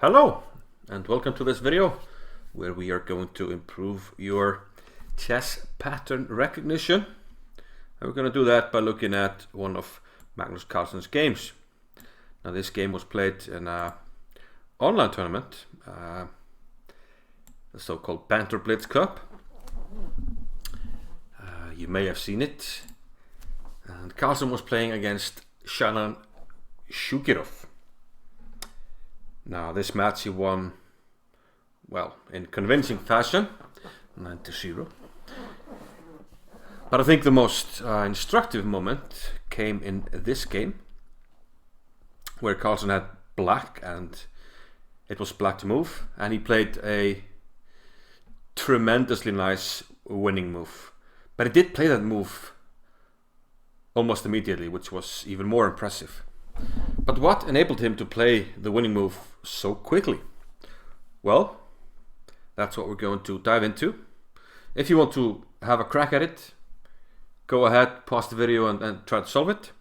Hello and welcome to this video where we are going to improve your chess pattern recognition. And we're going to do that by looking at one of Magnus Carlsen's games. Now this game was played in an online tournament, the so-called Banter Blitz Cup. You may have seen it. And Carlsen was playing against Shannon Shukirov. Now this match he won, well, in convincing fashion, 9-0. But I think the most instructive moment came in this game, where Carlsen had black and it was black to move, and he played a tremendously nice winning move. But he did play that move almost immediately, which was even more impressive. But what enabled him to play the winning move so quickly? Well, that's what we're going to dive into. If you want to have a crack at it, go ahead, pause the video and try to solve it.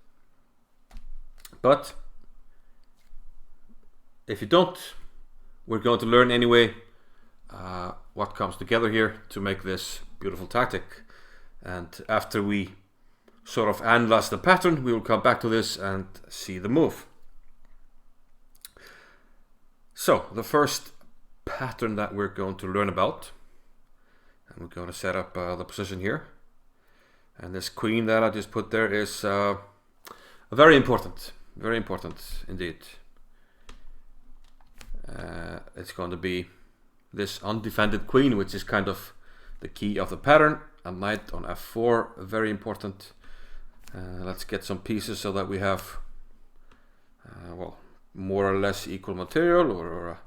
But if you don't, we're going to learn anyway what comes together here to make this beautiful tactic. And after we sort of analyze the pattern, we will come back to this and see the move. So the first pattern that we're going to learn about, and we're going to set up the position here, and this queen that I just put there is very important indeed. It's going to be this undefended queen, which is kind of the key of the pattern. A knight on f4, very important. Let's get some pieces so that we have well, more or less equal material or a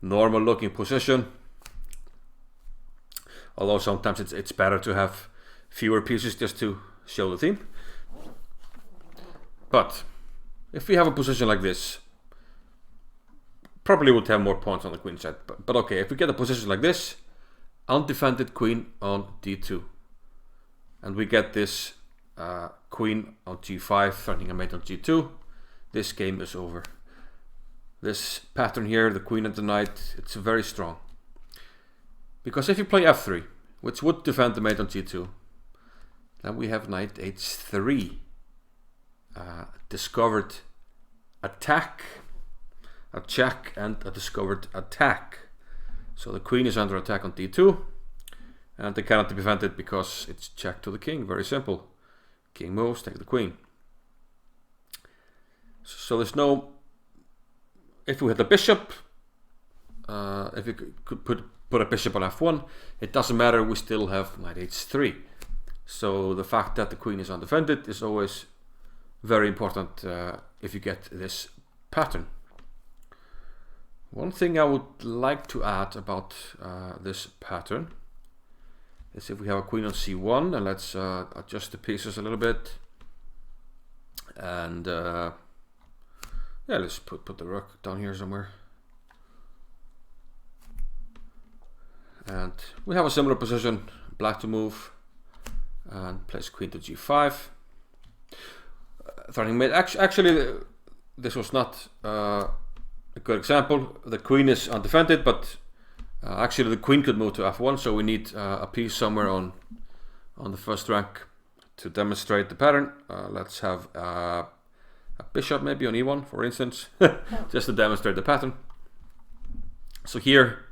normal looking position. Although sometimes it's better to have fewer pieces just to show the theme. But if we have a position like this, probably would have more points on the queen side. But okay, if we get a position like this, undefended queen on d2, and we get this queen on g5 threatening a mate on g2, this game is over. This pattern here, the queen and the knight, it's very strong. Because if you play f3, which would defend the mate on g2, then we have knight h3. Discovered attack, a check and a discovered attack. So the queen is under attack on d2, and they cannot be prevented because it's check to the king, very simple. King moves, take the queen. So there's no, if we had the bishop, if you could put a bishop on f1, it doesn't matter, we still have knight h3. So the fact that the queen is undefended is always very important if you get this pattern. One thing I would like to add about this pattern is if we have a queen on c1, and let's adjust the pieces a little bit, and yeah, let's put the rook down here somewhere, and we have a similar position, black to move and place queen to g5. Threatening mate. Actually, this was not a good example. The queen is undefended, but actually the queen could move to f1, so we need a piece somewhere on the first rank to demonstrate the pattern. Let's have a bishop maybe on e1, for instance, just to demonstrate the pattern. So here,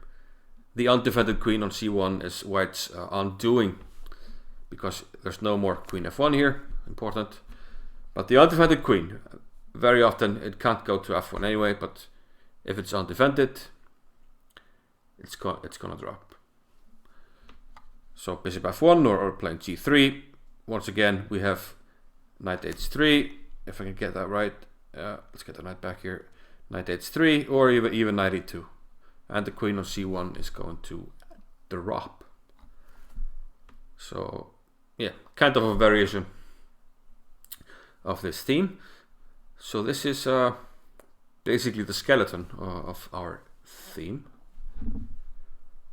the undefended queen on c1 is white's undoing, because there's no more queen f1 here, important. But the undefended queen, very often it can't go to f1 anyway, but if it's undefended, it's gonna drop. So bishop f1 or playing g3. Once again, we have knight h3. If I can get that right, let's get the knight back here. Knight h3 or even knight e2, and the queen on c1 is going to drop. So yeah, kind of a variation of this theme. So this is basically the skeleton of our theme.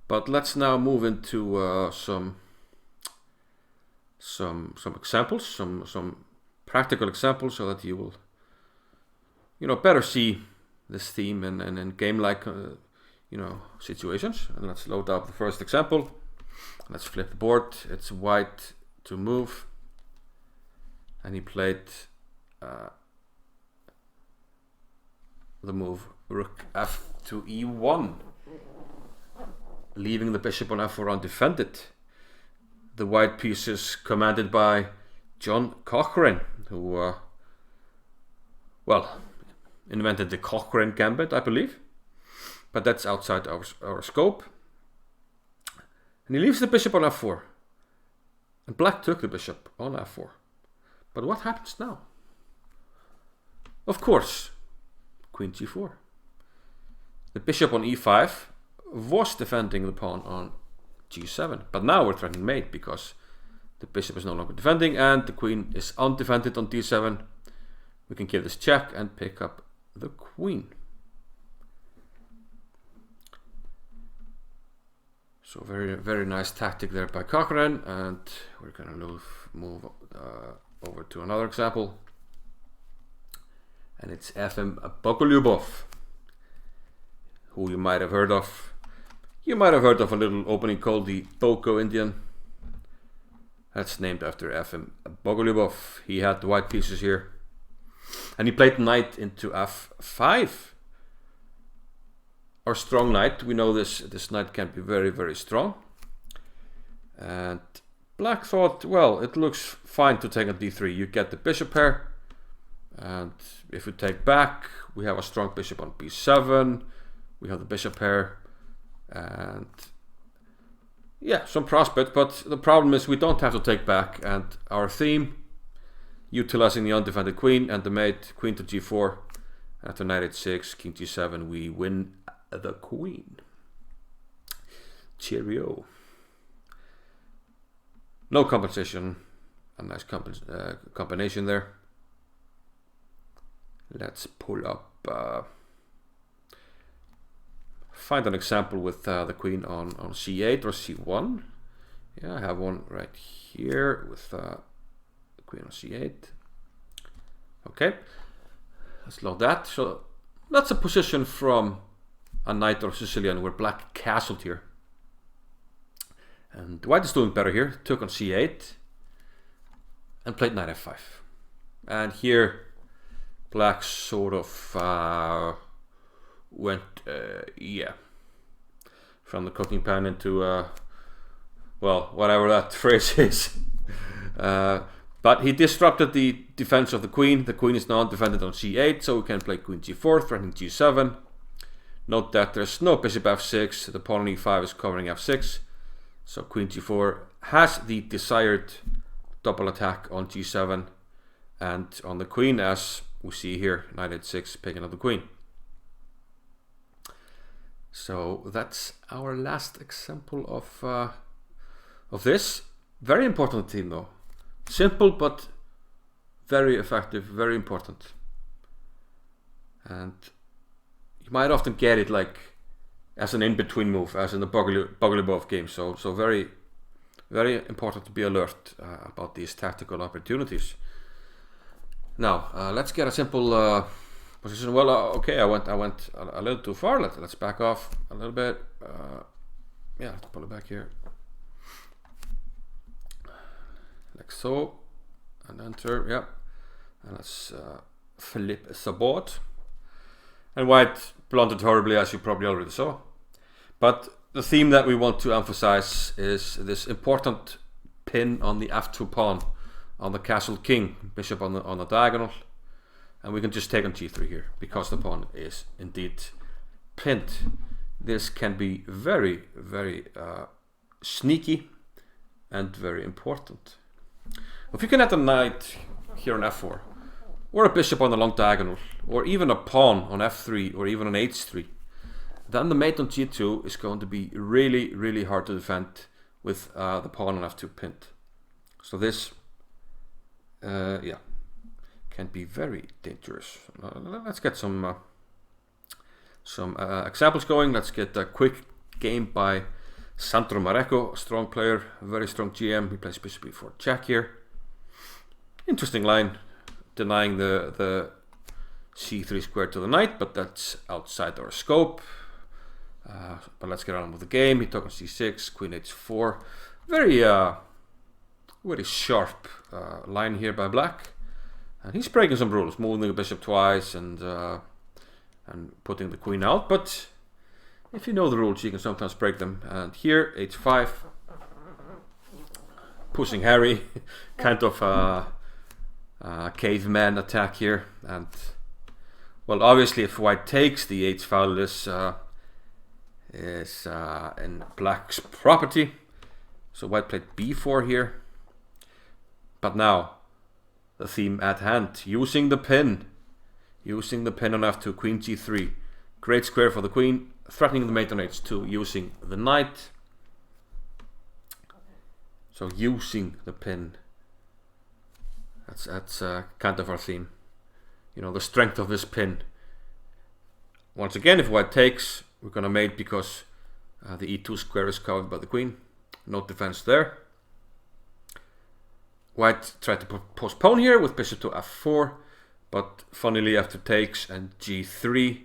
But let's now move into some examples, some practical examples, so that you will, better see this theme in game-like situations. And let's load up the first example. Let's flip the board. It's white to move, and he played the move rook f to e1, leaving the bishop on f4 undefended. The white piece is commanded by John Cochrane, who invented the Cochrane gambit, I believe, but that's outside our scope. And he leaves the bishop on f4, and black took the bishop on f4. But what happens now? Of course, queen g4. The bishop on e5 was defending the pawn on g7, but now we're threatening mate because the bishop is no longer defending and the queen is undefended on d7. We can give this check and pick up the queen. So very, very nice tactic there by Cochrane, and we're going to move over to another example, and it's Efim Bogolyubov, who you might have heard of. You might have heard of a little opening called the Boko Indian. That's named after Efim Bogolyubov. He had the white pieces here, and he played knight into f5. Our strong knight. We know this knight can be very, very strong. And black thought, well, it looks fine to take on d3. You get the bishop pair, and if we take back, we have a strong bishop on b7. We have the bishop pair, and yeah, some prospect, but the problem is we don't have to take back, and our theme, utilizing the undefended queen and the mate, queen to g4, after knight h6, king g7, we win the queen. Cheerio. No compensation, a nice combination there. Let's pull up, find an example with the queen on c8 or c1. Yeah, I have one right here with the queen on c8. Okay, let's load that. So that's a position from a knight or Sicilian where black castled here. And white is doing better here, took on c8 and played knight f5. And here black sort of went, from the cooking pan into, well, whatever that phrase is. But he disrupted the defense of the queen. The queen is now undefended on c8, so we can play queen g4, threatening g7. Note that there's no bishop f6, the pawn on e5 is covering f6. So queen g4 has the desired double attack on g7 and on the queen, as we see here, knight h6 picking up the queen. So that's our last example of this. Very important theme though. Simple but very effective, very important. And you might often get it like as an in-between move, as in the Bogolyubov game. So very, very important to be alert about these tactical opportunities. Now let's get a simple position. Well, okay, I went a little too far. Let's back off a little bit. Yeah, let's pull it back here, like so, and enter. Yeah, and let's flip the board. And white blundered horribly, as you probably already saw. But the theme that we want to emphasize is this important pin on the f2 pawn on the castled king, bishop on the diagonal. And we can just take on g3 here because the pawn is indeed pinned. This can be very, very sneaky and very important. If you can add a knight here on f4, or a bishop on the long diagonal, or even a pawn on f3, or even on h3, then the mate on g2 is going to be really, really hard to defend with the pawn on f2 pinned. So this, yeah, can be very dangerous. Let's get some examples going. Let's get a quick game by Sandro Marecco, a strong player, a very strong GM. He plays bishop e4 check here. Interesting line, denying the c3 square to the knight, but that's outside our scope. But let's get on with the game. He took on c6, queen h4. Very sharp line here by black. And he's breaking some rules, moving the bishop twice and putting the queen out. But if you know the rules, you can sometimes break them. And here, h5, pushing Harry, kind of caveman attack here. And well, obviously, if white takes, the h file is in black's property. So white played b4 here. But now, the theme at hand, using the pin on f2, queen g3. Great square for the queen, threatening the mate on h2, using the knight. So using the pin, that's kind of our theme. You know, the strength of this pin. Once again, if white takes, we're gonna mate because the e2 square is covered by the queen. No defense there. White tried to postpone here with bishop to f4, but funnily after takes and g3,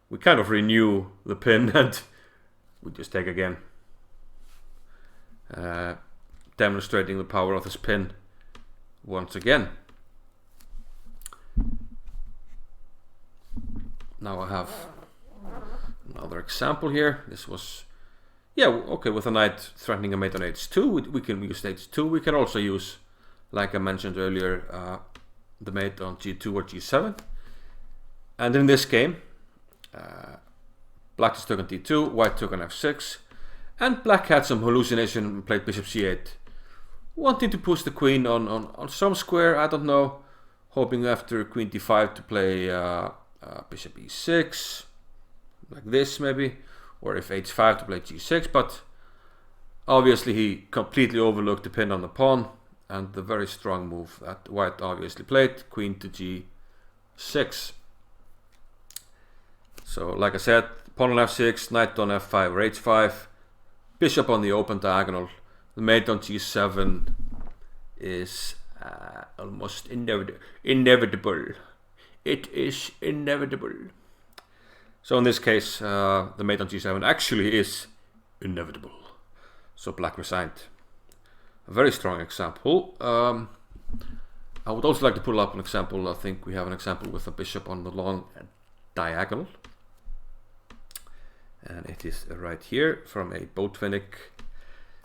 we kind of renew the pin and we just take again. Demonstrating the power of this pin once again. Now I have another example here. This was, yeah, okay, with a knight threatening a mate on h2, we can use h2. We can also use, like I mentioned earlier, the mate on g2 or g7. And in this game, black just took on d2, white took on f6, and black had some hallucination and played bishop c8, wanting to push the queen on some square, I don't know, hoping after queen d5 to play bishop e6, like this maybe, or if h5 to play g6, but obviously he completely overlooked the pin on the pawn, and the very strong move that white obviously played, queen to g6. So like I said, pawn on f6, knight on f5 or h5, bishop on the open diagonal. The mate on g7 is almost inevitable. It is inevitable. So in this case, the mate on g7 actually is inevitable. So black resigned. A very strong example. I would also like to pull up an example. I think we have an example with a bishop on the long diagonal. And it is right here from a Botvinnik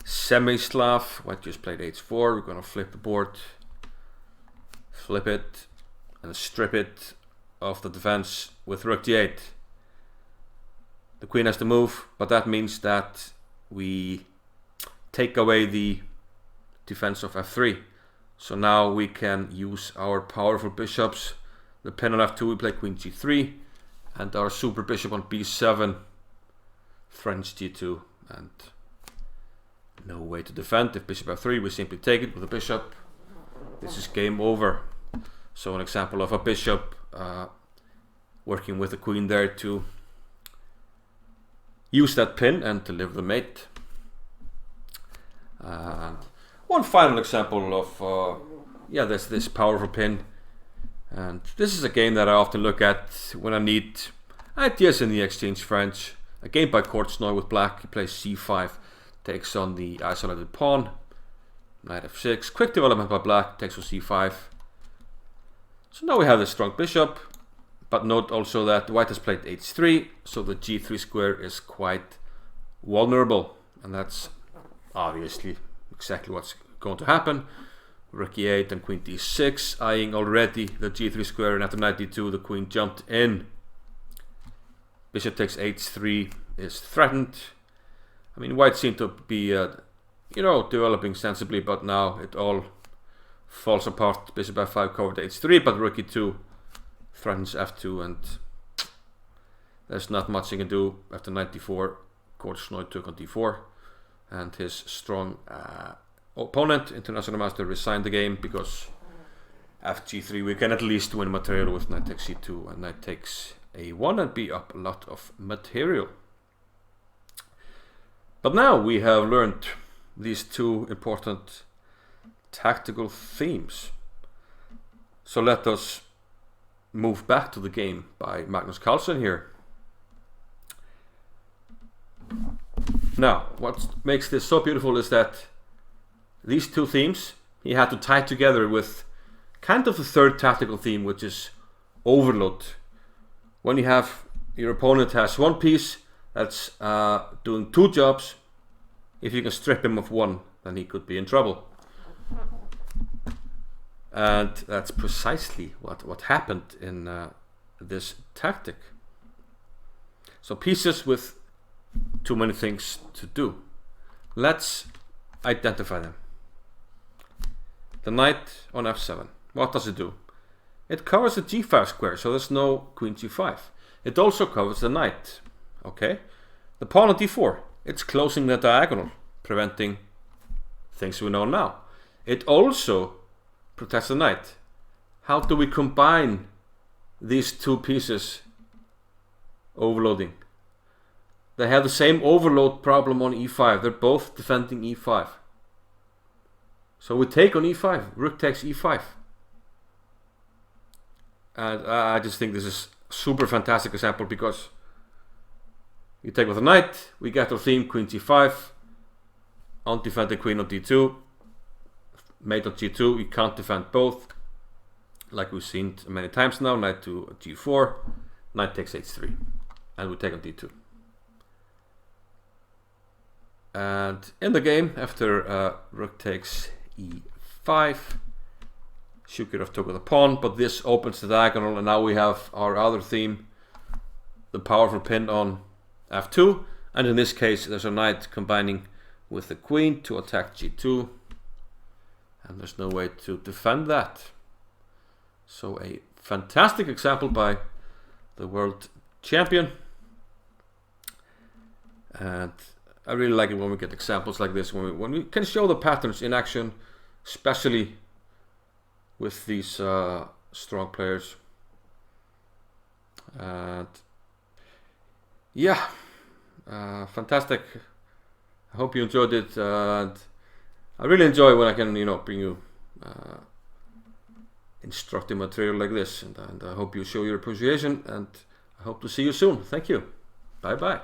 semi-Slav. White just played h4. We're going to flip the board, flip it, and strip it of the defense with rook d8. The queen has to move, but that means that we take away the defense of f3. So now we can use our powerful bishops. The pin on f2, we play queen g3, and our super bishop on b7, French g2, and no way to defend. If bishop f3, we simply take it with a bishop. This is game over. So an example of a bishop working with the queen there to use that pin and deliver the mate. And one final example of this powerful pin, and this is a game that I often look at when I need ideas in the exchange French. A game by Kortsnoy with black. He plays c5, takes on the isolated pawn, knight f6, quick development by black, takes on c5. So now we have this strong bishop, but note also that white has played h3, so the g3 square is quite vulnerable, and that's obviously exactly what's going to happen. Rook e8 and queen d6, eyeing already the g3 square, and after knight d2 the queen jumped in. Bishop takes h3 is threatened. I mean, white seemed to be developing sensibly, but now it all falls apart. Bishop f5 covered h3, but rook e2 threatens f2, and there's not much he can do. After knight d4, Kortsnoy took on d4, and his strong opponent, international master, resigned the game because after g3 we can at least win material with knight takes c2 and knight takes a1 and be up a lot of material. But now we have learned these two important tactical themes. So let us moved back to the game by Magnus Carlsen here. Now, what makes this so beautiful is that these two themes he had to tie together with kind of the third tactical theme, which is overload. When you have your opponent has one piece that's doing two jobs, if you can strip him of one, then he could be in trouble. And that's precisely what happened in this tactic. So pieces with too many things to do. Let's identify them. The knight on f7. What does it do? It covers the g5 square, so there's no queen g5. It also covers the knight. Okay. The pawn on d4. It's closing the diagonal, preventing things we know now. It also protects the knight. How do we combine these two pieces overloading? They have the same overload problem on e5. They're both defending e5. So we take on e5. Rook takes e5. And I just think this is a super fantastic example because you take with a knight, we get our theme queen g5, undefended queen on d2, mate on g2, you can't defend both, like we've seen many times now, knight to g4, knight takes h3, and we take on d2. And in the game, after rook takes e5, Shukirov took with a pawn, but this opens the diagonal, and now we have our other theme, the powerful pin on f2, and in this case there's a knight combining with the queen to attack g2, and there's no way to defend that. So a fantastic example by the world champion, and I really like it when we get examples like this, when we can show the patterns in action, especially with these strong players. And yeah, fantastic. I hope you enjoyed it, and I really enjoy when I can, bring you instructive material like this, and I hope you show your appreciation, and I hope to see you soon. Thank you. Bye bye.